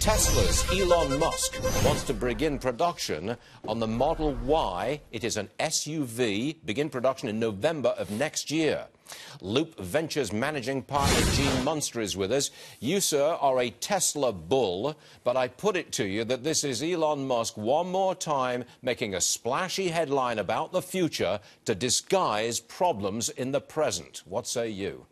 Tesla's Elon Musk wants to begin production on the Model Y. It is an SUV, begin production in November of next year. Loup Ventures managing partner Gene Munster is with us. You, sir, are a Tesla bull, but I put it to you that this is Elon Musk one more time making a splashy headline about the future to disguise problems in the present. What say you?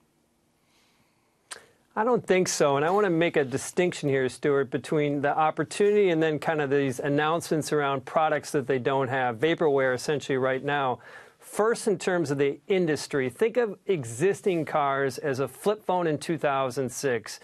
I don't think so, and I want to make a distinction here, Stuart, between the opportunity and then kind of these announcements around products that they don't have, vaporware essentially right now. First, in terms of the industry, think of existing cars as a flip phone in 2006.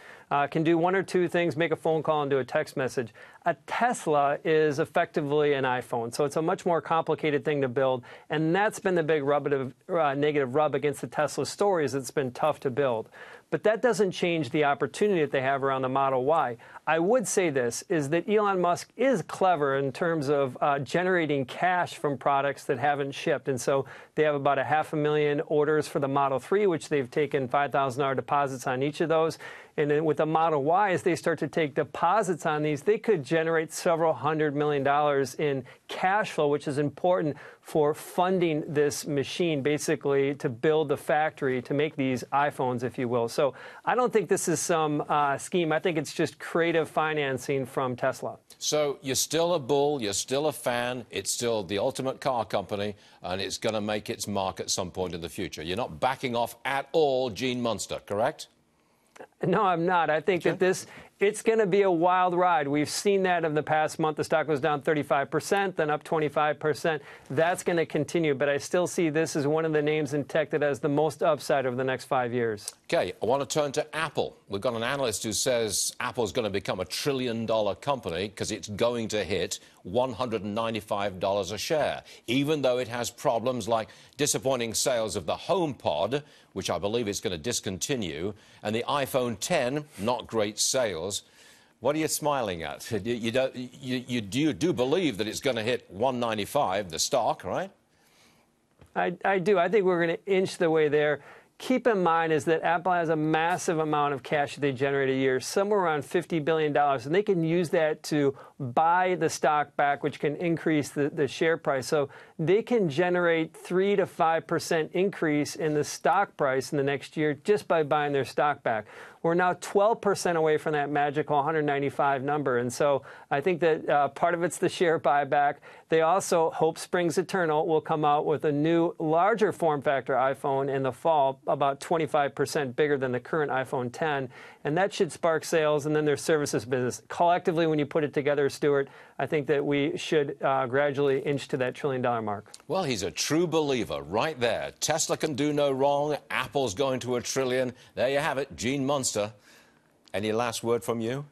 Can do one or two things, make a phone call and do a text message. A Tesla is effectively an iPhone, so it's a much more complicated thing to build, and that's been the big negative rub against the Tesla story, is it's been tough to build. But that doesn't change the opportunity that they have around the Model Y. I would say this, is that Elon Musk is clever in terms of generating cash from products that haven't shipped. And so they have about 500,000 orders for the Model 3, which they've taken $5,000 deposits on each of those. And then with the Model Y, as they start to take deposits on these, they could generate several $100 million in cash flow, which is important for funding this machine, basically to build the factory to make these iPhones, if you will. So I don't think this is some scheme. I think it's just creative financing from Tesla. So you're still a bull, you're still a fan, it's still the ultimate car company, and it's going to make its mark at some point in the future. You're not backing off at all, Gene Munster, correct? No, I'm not. I think that it's going to be a wild ride. We've seen that in the past month. The stock was down 35%, then up 25%. That's going to continue, but I still see this as one of the names in tech that has the most upside over the next 5 years. Okay, I want to turn to Apple. We've got an analyst who says Apple's going to become a $1 trillion company because it's going to hit $195 a share, even though it has problems like disappointing sales of the HomePod, which I believe it's going to discontinue, and the iPhone 10, not great sales. What are you smiling at? You do believe that it's going to hit $195, the stock, right? I do. I think we're going to inch the way there. Keep in mind is that Apple has a massive amount of cash that they generate a year, somewhere around $50 billion, and they can use that to buy the stock back, which can increase the share price. So they can generate 3 to 5% increase in the stock price in the next year just by buying their stock back. We're now 12% away from that magical 195 number, and so I think that part of it's the share buyback. They also, hope springs eternal, will come out with a new, larger form factor iPhone in the fall, about 25% bigger than the current iPhone 10, and that should spark sales, and then their services business. Collectively, when you put it together, Stuart, I think that we should gradually inch to that $1 trillion mark. Well, he's a true believer right there. Tesla can do no wrong. Apple's going to $1 trillion. There you have it, Gene Munster. Any last word from you?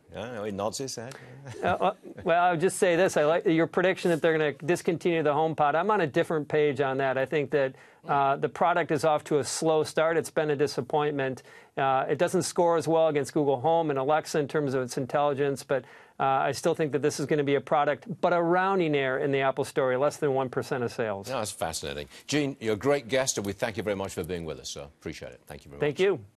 He nods his head. Well, I would just say this. I like your prediction that they're going to discontinue the HomePod. I'm on a different page on that. I think that the product is off to a slow start. It's been a disappointment. It doesn't score as well against Google Home and Alexa in terms of its intelligence, but I still think that this is going to be a product, but a rounding error in the Apple story, less than 1% of sales. No, that's fascinating. Gene, you're a great guest, and we thank you very much for being with us, sir. Appreciate it. Thank you very much. Thank you.